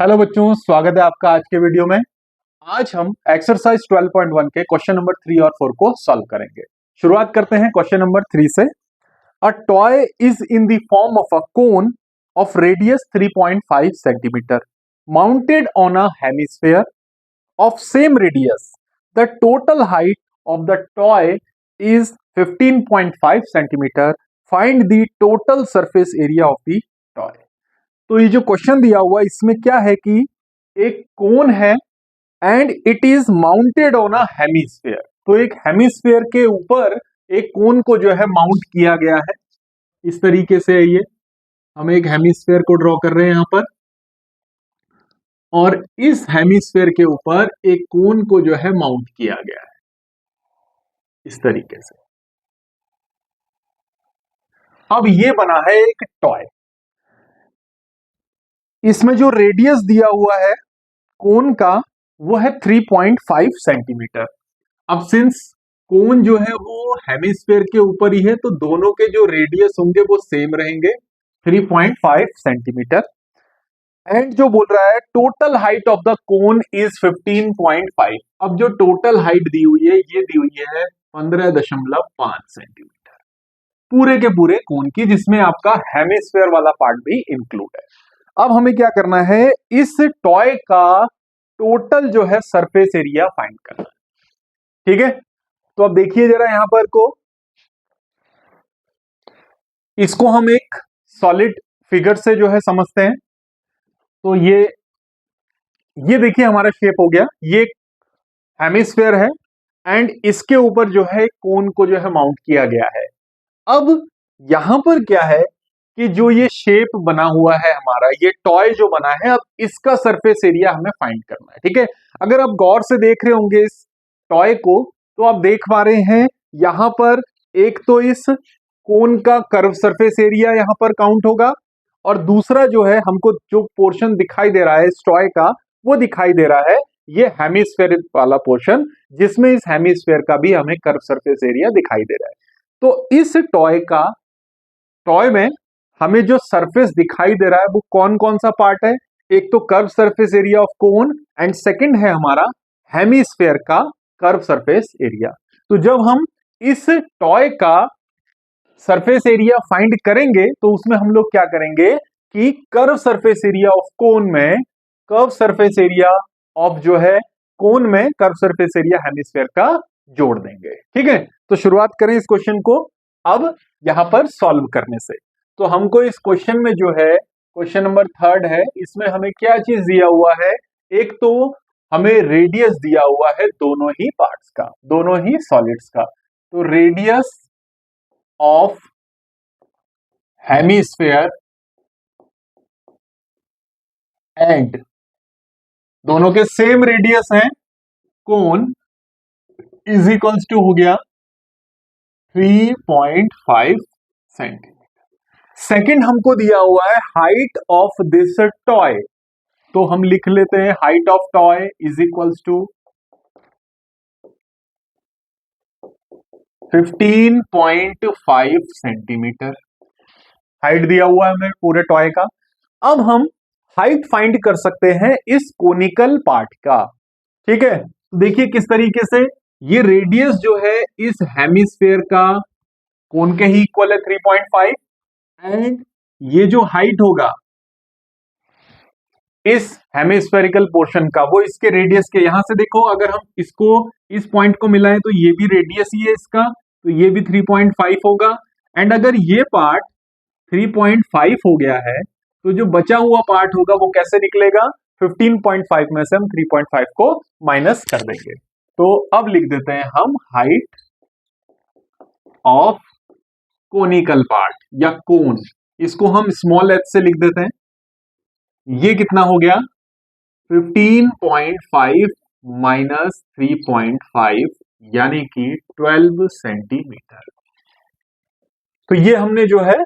Hello बच्चों, स्वागत है आपका आज के वीडियो में। आज हम एक्सरसाइज 12.1 के क्वेश्चन नंबर 3 और 4 को सॉल्व करेंगे। शुरुआत करते हैं क्वेश्चन नंबर 3 से। A toy is in the form of a cone of radius 3.5 centimetre mounted on a hemisphere of same radius. The total height of the toy is 15.5 centimetre. Find the total surface area of the toy. तो ये जो question दिया हुआ है इसमें क्या है कि एक कोन है and it is mounted on a hemisphere. तो एक हेमिस्फेयर के ऊपर एक कोन को जो है माउंट किया गया है। इस तरीके से ये हम एक हेमिस्फेयर को ड्रॉ कर रहे हैं यहां पर, और इस हेमिस्फेयर के ऊपर एक कोन को जो है माउंट किया गया है इस तरीके से। अब ये बना है एक टॉय। इसमें जो रेडियस दिया हुआ है कोन का वो है 3.5 सेंटीमीटर। अब सिंस कोन जो है वो हेमिस्फेयर के ऊपर ही है तो दोनों के जो रेडियस होंगे वो सेम रहेंगे, 3.5 सेंटीमीटर। एंड जो बोल रहा है total height of the cone is 15.5। अब जो टोटल हाइट दी हुई है ये दी हुई है 15.5 सेंटीमीटर पूरे के पूरे कोन की, जिसमें आपका हेमिस्फेयर वाला पार्ट भी इंक्लूड है। अब हमें क्या करना है, इस टॉय का टोटल जो है सरफेस एरिया फाइंड करना है। ठीक है, तो अब देखिए जरा यहां पर को, इसको हम एक सॉलिड फिगर से जो है समझते हैं। तो ये देखिए हमारा शेप हो गया, ये हेमिस्फेयर है एंड इसके ऊपर जो है कोन को जो है माउंट किया गया है। अब यहां पर क्या है कि जो ये शेप बना हुआ है हमारा, ये टॉय जो बना है, अब इसका सरफेस एरिया हमें फाइंड करना है। ठीक है, अगर आप गौर से देख रहे होंगे इस टॉय को तो आप देख पा रहे हैं यहां पर एक तो इस कोन का कर्व सरफेस एरिया यहां पर काउंट होगा, और दूसरा जो है हमको जो पोर्शन दिखाई दे रहा है इस टॉय का वो दिखाई दे रहा है ये हेमिस्फेयर वाला पोर्शन, जिसमें इस हेमिस्फेयर का भी हमें कर्व सरफेस एरिया दिखाई दे रहा है। तो इस टॉय में हमें जो सरफेस दिखाई दे रहा है वो कौन कौन सा पार्ट है, एक तो curve surface area of cone and second है हमारा हेमिस्फेयर का कर्व सरफेस एरिया। तो जब हम इस टॉय का सरफेस एरिया फाइंड करेंगे तो उसमें हम लोग क्या करेंगे कि कर्व सरफेस एरिया ऑफ कोन में कर्व सरफेस एरिया ऑफ जो है कोन में कर्व सरफेस एरिया हेमिस्फेयर का जोड़ देंगे। ठीक है, तो शुरुआत करें इस क्वेश्चन को अब यहां पर सॉल्व करने से। तो हमको इस क्वेश्चन में जो है क्वेश्चन नंबर 3 है, इसमें हमें क्या चीज दिया हुआ है, एक तो हमें रेडियस दिया हुआ है दोनों ही पार्ट्स का, दोनों ही सॉलिड्स का। तो रेडियस ऑफ हेमिस्फेयर एंड दोनों के सेम रेडियस हैं कोन इज इक्वल्स टू हो गया 3.5 सेंटीमीटर। सेकंड हमको दिया हुआ है हाइट ऑफ दिस टॉय, तो हम लिख लेते हैं height of toy is equals to 15.5 centimetre. Height दिया हुआ है हमें पूरे टॉय का। अब हम हाइट फाइंड कर सकते हैं इस कोनिकल पार्ट का। ठीक है, देखिए किस तरीके से, ये रेडियस जो है इस हेमिस्फेयर का कोन के ही इक्वल है 3.5, एंड ये जो हाइट होगा इस हेमिस्फेरिकल पोर्शन का वो इसके रेडियस के, यहां से देखो अगर हम इसको इस पॉइंट को मिलाएं तो ये भी रेडियस ही है इसका, तो ये भी 3.5 होगा। एंड अगर ये पार्ट 3.5 हो गया है तो जो बचा हुआ पार्ट होगा वो कैसे निकलेगा, 15.5 में से हम 3.5 को माइनस कर देंगे। तो अब लिख देते हैं हम हाइट ऑफ कोनिकल पार्ट या कोन, इसको हम स्मॉल एच से लिख देते हैं। ये कितना हो गया 15.5 माइनस 3.5 यानी कि 12 सेंटीमीटर। तो ये हमने जो है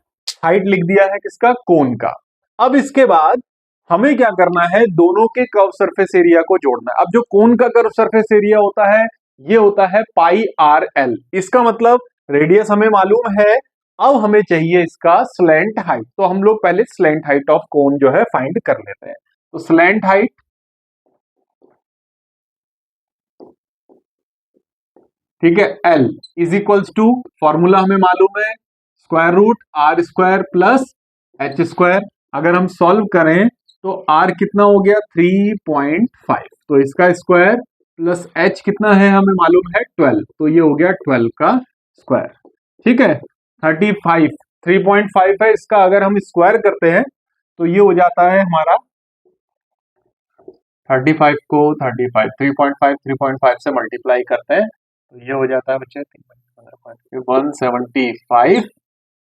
हाइट लिख दिया है किसका, कोन का। अब इसके बाद हमें क्या करना है, दोनों के कर्व सरफेस एरिया को जोड़ना है। अब जो कोन का कर्व सरफेस एरिया होता है ये होता है पाई आर एल, इसका मतलब रेडियस हमें मालूम है, अब हमें चाहिए इसका स्लैंट हाइट। तो हम लोग पहले स्लैंट हाइट ऑफ कोन जो है फाइंड कर लेते हैं। तो स्लैंट हाइट ठीक है L is equals to, formula हमें मालूम है square root R square plus H square. अगर हम सॉल्व करें तो आर कितना हो गया 3.5, तो इसका स्क्वायर प्लस एच कितना है हमें मालूम है 12, तो ये हो गया 12 का स्क्वायर। ठीक है 35, 3.5 है इसका, अगर हम स्क्वायर करते हैं तो ये हो जाता है हमारा 35 को 35 3.5 3.5 से मल्टीप्लाई करते हैं तो ये हो जाता है बच्चे 175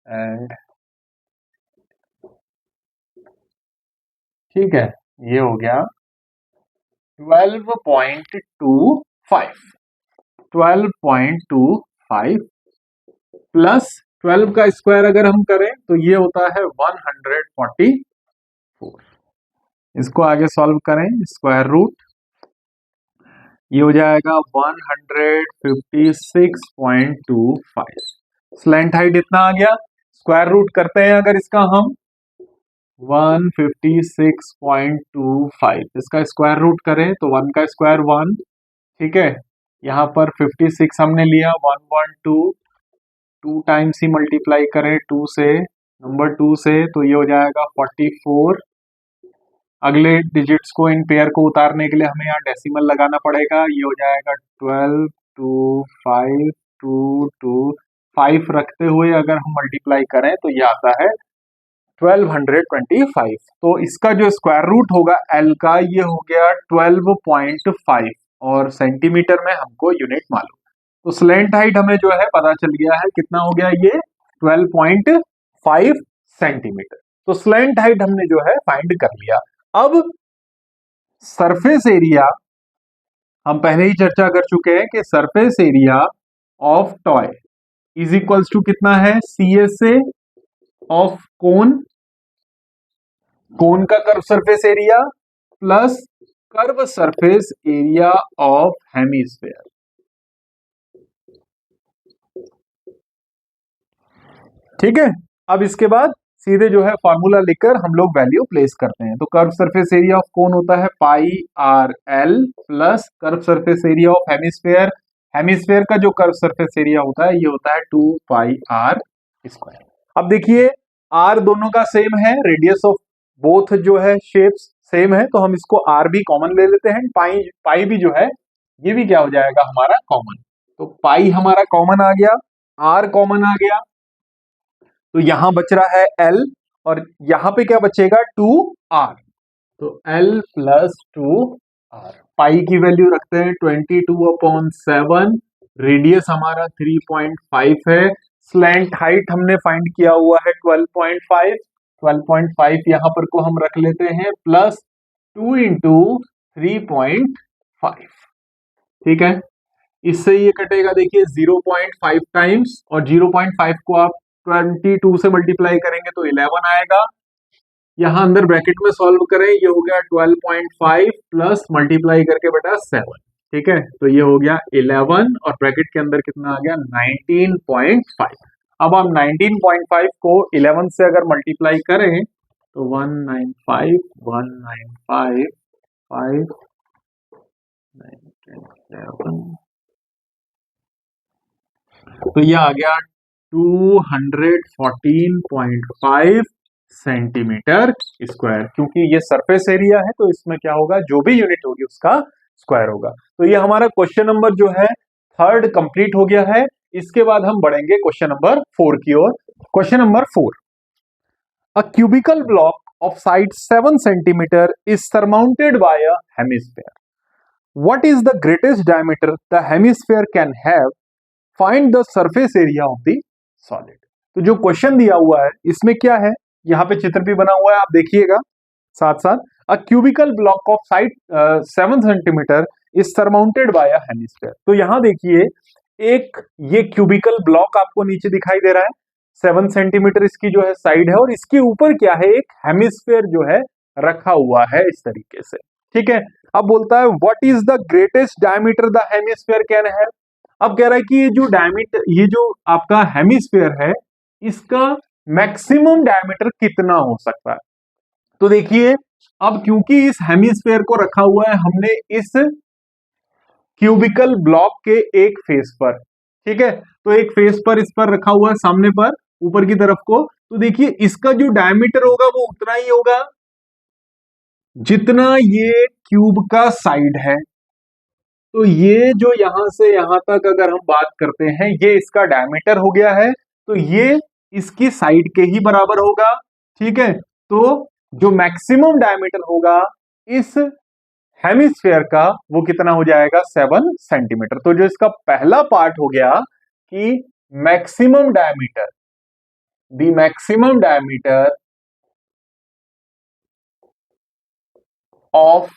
एंड ठीक है ये हो गया 12.25 प्लस 12 का स्क्वायर अगर हम करें तो ये होता है 144। इसको आगे सॉल्व करें स्क्वायर रूट, ये हो जाएगा 156.25। स्लैंट हाइट इतना आ गया, स्क्वायर रूट करते हैं अगर इसका हम 156.25, इसका स्क्वायर रूट करें तो 1 का स्क्वायर 1, ठीक है यहाँ पर 56 हमने लिया 112, 2 टाइम्स ही मल्टीप्लाई करें 2 से, नंबर 2 से, तो ये हो जाएगा 44। अगले डिजिट्स को इन पेयर को उतारने के लिए हमें यहाँ डेसिमल लगाना पड़ेगा, ये हो जाएगा 12 2 5 2 2 5 रखते हुए अगर हम मल्टीप्लाई करें तो ये आता है 1225। तो इसका जो स्क्वायर रूट होगा एल का ये हो गया 12.5 और सेंटीमीटर में हमको यूनिट मालूम। तो स्लैंट हाइट हमें जो है पता चल गया है कितना हो गया ये 12.5 सेंटीमीटर। तो स्लैंट हाइट हमने जो है फाइंड कर लिया। अब सरफेस एरिया हम पहले ही चर्चा कर चुके हैं कि surface area of toy is equals to कितना है CSA ऑफ कोन, कोन का curve surface area plus curve surface area of hemisphere. ठीक है अब इसके बाद सीधे जो है फॉर्मूला लिखकर हम लोग वैल्यू प्लेस करते हैं। तो curve surface area of cone होता है pi R L plus curve surface area of hemisphere, hemisphere का जो कर्व सरफेस एरिया होता है ये होता है 2 पाई आर स्क्वायर। अब देखिए आर दोनों का सेम है, रेडियस ऑफ बोथ जो है शेप्स सेम है, तो हम इसको आर भी कॉमन ले लेते हैं। पाई पाई भी जो है ये भी क्या हो जाएगा हमारा कॉमन, तो पाई हमारा कॉमन आ गया, आर कॉमन आ गया, तो यहां बच रहा है एल और यहां पे क्या बचेगा 2r, तो l प्लस 2r। पाई की वैल्यू रखते हैं 22/7, रेडियस हमारा 3.5 है, स्लैंट हाइट हमने फाइंड किया हुआ है 12.5, 12.5 यहां पर को हम रख लेते हैं प्लस 2 इंटू 3.5। ठीक है इससे ये कटेगा देखिए 0.5 टाइम्स और 0.5 को आप 22 से मल्टीप्लाई करेंगे तो 11 आएगा, यहां अंदर ब्रैकेट में सॉल्व करें ये हो गया 12.5 प्लस मल्टीप्लाई करके बेटा 7। ठीक है तो ये हो गया 11 और ब्रैकेट के अंदर कितना आ गया 19.5। अब हम 19.5 को 11 से अगर मल्टीप्लाई करें तो 195 195 5 तो ये आ गया 214.5 सेंटीमीटर स्क्वायर, क्योंकि ये सरफेस एरिया है तो इसमें क्या होगा जो भी यूनिट होगी उसका स्क्वायर होगा। तो ये हमारा क्वेश्चन नंबर जो है 3rd कंप्लीट हो गया है। इसके बाद हम बढ़ेंगे क्वेश्चन नंबर 4 की ओर। Question number 4, a cubical block of side 7 centimeter is surmounted by a hemisphere. What is the greatest diameter the hemisphere can have? Find the surface area of the solid. तो जो question दिया हुआ है इसमें क्या है, यहाँ पे चित्र भी बना हुआ है आप देखिएगा साथ साथ। A cubical block of side 7 centimetre is surmounted by a hemisphere. तो यहाँ देखिए एक ये क्यूबिकल ब्लॉक आपको नीचे दिखाई दे रहा है, 7 सेंटीमीटर इसकी जो है साइड है और इसके ऊपर क्या है एक हेमिस्फीयर जो है रखा हुआ है इस तरीके से। ठीक है अब बोलता है what is the greatest diameter the hemisphere can have. अब कह रहा है कि ये जो डायमीटर ये जो आपका हेमिस्फीयर है इसका मैक्सिमम डायमीटर कितना हो सकता है। तो देखिए अब क्योंकि इस हेमिस्फेयर को रखा हुआ है हमने इस क्यूबिकल ब्लॉक के एक फेस पर, ठीक है, तो एक फेस पर इस पर रखा हुआ है सामने पर ऊपर की तरफ को, तो देखिए इसका जो डायमीटर होगा वो उतना ही होगा जितना ये क्यूब का साइड है। तो ये जो यहां से यहां तक अगर हम बात करते हैं ये इसका डायमीटर हो गया है, तो ये इसकी साइड के ही बराबर होगा, ठीक है। तो जो मैक्सिमम डायमीटर होगा इस हेमिस्फेयर का वो कितना हो जाएगा 7 सेंटीमीटर। तो जो इसका पहला पार्ट हो गया कि maximum diameter, the maximum diameter of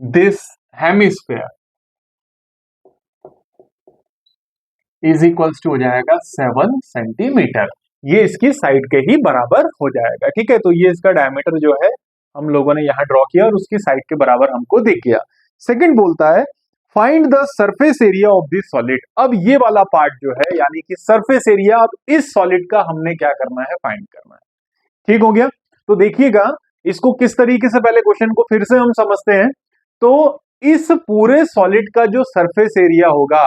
this hemisphere is equals to हो जाएगा 7 सेंटीमीटर। ये इसकी साइड के ही बराबर हो जाएगा, ठीक है। तो ये इसका डायमीटर जो है हम लोगों ने यहां ड्रॉ किया और उसकी साइड के बराबर हमको दिख गया। सेकंड बोलता है find the surface area of this solid. अब ये वाला पार्ट जो है यानी कि सरफेस एरिया, अब इस सॉलिड का हमने क्या करना है, फाइंड करना है, ठीक हो गया। तो देखिएगा इसको किस तरीके से, पहले क्वेश्चन को फिर से हम समझते हैं। तो इस पूरे सॉलिड का जो सरफेस एरिया होगा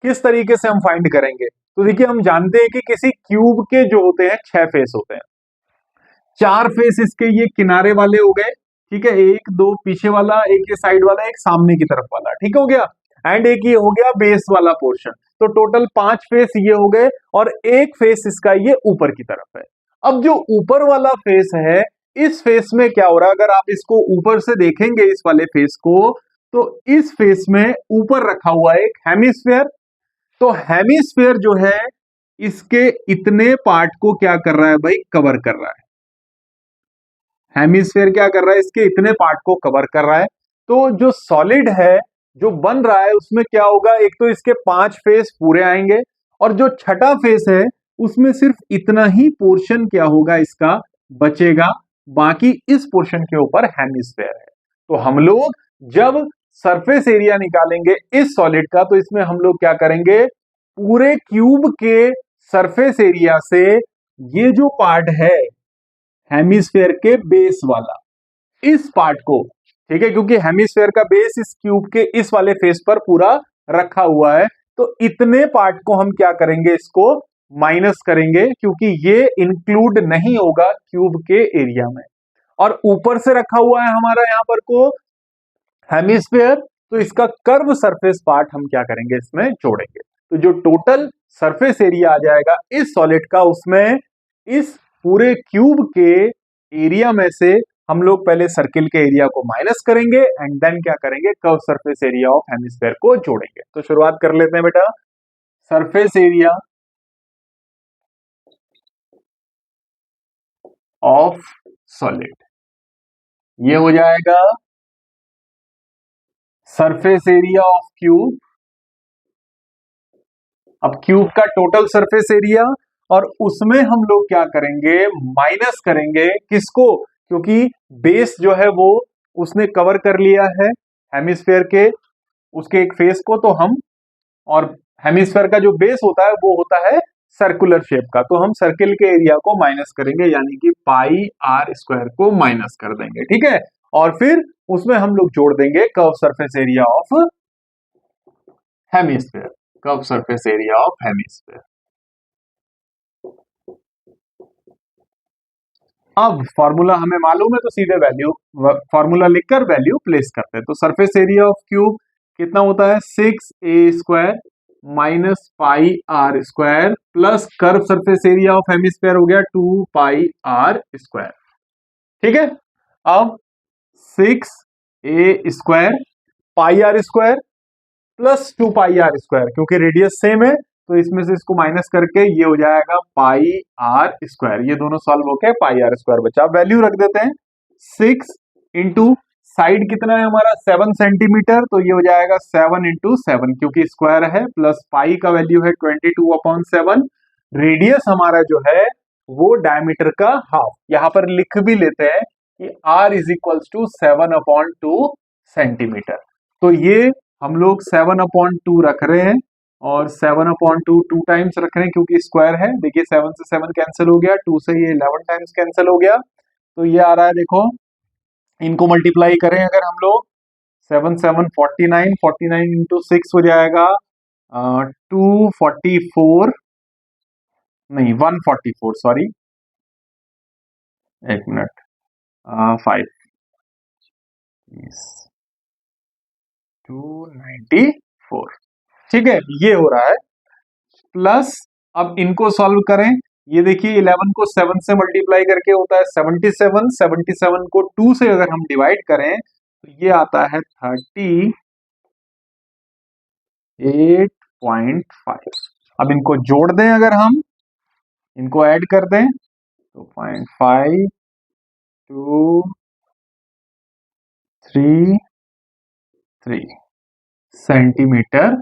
किस तरीके से हम फाइंड करेंगे, तो देखिए हम जानते हैं कि किसी क्यूब के जो होते हैं 6 फेस होते हैं, 4 फेस इसके ये किनारे वाले हो गए, ठीक है, एक दो पीछे वाला, एक ये साइड वाला, एक सामने की तरफ वाला, ठीक हो गया, एंड एक ये हो गया बेस वाला पोर्शन। तो टोटल 5 फेस ये हो गए और एक फेस इसका ये ऊपर की तरफ है। अब जो ऊपर वाला फेस है इस फेस में क्या हो रहा है, अगर आप इसको ऊपर से देखेंगे इस वाले फेस को, तो इस फेस में ऊपर रखा हुआ है एक हेमिस्फेयर। तो हेमिस्फेयर जो है इसके इतने पार्ट को क्या कर रहा है भाई, कवर कर रहा है। हेमिस्फेयर क्या कर रहा है, इसके इतने पार्ट को कवर कर रहा है। तो जो सॉलिड है जो बन रहा है उसमें क्या होगा, एक तो इसके 5 फेस पूरे आएंगे और जो छठा फेस है उसमें सिर्फ इतना ही पोर्शन क्या होगा इसका बचेगा, बाकी इस पोर्शन के ऊपर हेमिस्फेयर है। तो हम लोग जब सरफेस एरिया निकालेंगे इस सॉलिड का, तो इसमें हम लोग क्या करेंगे, पूरे क्यूब के सरफेस एरिया से ये जो पार्ट है हेमिस्फेयर के बेस वाला, इस पार्ट को, ठीक है, क्योंकि हेमिस्फेयर का बेस इस क्यूब के इस वाले फेस पर पूरा रखा हुआ है, तो इतने पार्ट को हम क्या करेंगे, इसको माइनस करेंगे क्योंकि ये इंक्लूड नहीं होगा क्यूब के एरिया में। और ऊपर से रखा हुआ है हमारा यहां पर को हेमिस्फेयर, तो इसका कर्व सरफेस पार्ट हम क्या करेंगे, इसमें जोड़ेंगे। तो जो टोटल सरफेस एरिया आ जाएगा इस सॉलिड का, उसमें इस पूरे क्यूब के एरिया में से हम लोग पहले सर्किल के एरिया को माइनस करेंगे एंड देन क्या करेंगे, curve surface area of hemisphere को जोड़ेंगे। तो शुरुआत कर लेते हैं बेटा, सरफेस एरिया ऑफ सॉलिड, ये हो जाएगा सरफेस एरिया ऑफ क्यूब। अब क्यूब का टोटल सरफेस एरिया और उसमें हम लोग क्या करेंगे, माइनस करेंगे किसको, क्योंकि बेस जो है वो उसने कवर कर लिया है हेमिस्फेयर के उसके एक फेस को, तो हम, और हेमिस्फेयर का जो बेस होता है वो होता है सर्कुलर शेप का, तो हम सर्किल के एरिया को माइनस करेंगे यानी कि पाई आर स्क्वायर को माइनस कर देंगे, ठीक है। और फिर उसमें हम लोग जोड़ देंगे curve surface area of hemisphere, curve surface area of hemisphere. अब फॉर्मूला हमें मालूम है तो सीधे वैल्यू, फॉर्मूला लिखकर वैल्यू प्लेस करते हैं। तो सरफेस एरिया ऑफ क्यूब कितना होता है, 6a² minus pi r square plus curve surface area of hemisphere हो गया 2πr², ठीक है। अब 6a² पाई आर स्क्वायर प्लस 2πr², क्योंकि रेडियस सेम है तो इसमें से इसको माइनस करके ये हो जाएगा πr², ये दोनों सॉल्व होके πr² बचा। वैल्यू रख देते हैं 6 इंटू साइड कितना है हमारा 7 सेंटीमीटर, तो ये हो जाएगा 7 इंटू 7 क्योंकि स्क्वायर है, प्लस पाई का वैल्यू है 22/7। रेडियस हमारा जो है वो डायमीटर का हाफ, यहां पर लिख भी लेते हैं कि r is equals to 7/2 centimetre. तो ये हम लोग 7/2 रख रहे हैं और 7/2 2 टाइम्स रख रहे हैं क्योंकि स्क्वायर है। देखिए 7 से 7 कैंसिल हो गया, 2 से ये 11 टाइम्स कैंसिल हो गया, तो ये आ रहा है देखो इनको मल्टीप्लाई करें अगर हम लोग, 7 7 49, 49 इंटू 6 हो जाएगा 244, नहीं 144, सॉरी, एक मिनट, 5 294, ठीक है, ये हो रहा है। प्लस अब इनको सॉल्व करें, ये देखिए 11 को 7 से मल्टीप्लाई करके होता है 77, 77 को 2 से अगर हम डिवाइड करें तो ये आता है 38.5। अब इनको जोड़ दें, अगर हम इनको ऐड कर दें तो 0.5 2 3 3 सेंटीमीटर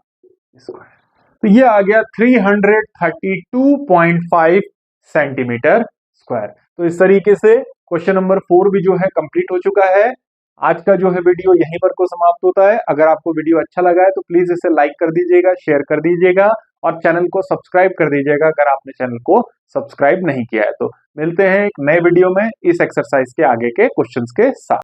स्क्वायर। तो ये आ गया 332.5 सेंटीमीटर स्क्वायर। तो इस तरीके से क्वेश्चन नंबर 4 भी जो है कंप्लीट हो चुका है। आज का जो है वीडियो यहीं पर को समाप्त होता है। अगर आपको वीडियो अच्छा लगा है तो प्लीज इसे लाइक कर दीजिएगा, शेयर कर दीजिएगा और चैनल को सब्सक्राइब कर दीजिएगा अगर आपने चैनल को सब्सक्राइब नहीं किया है तो। मिलते हैं एक नए वीडियो में इस एक्सरसाइज के आगे के क्वेश्चंस के साथ।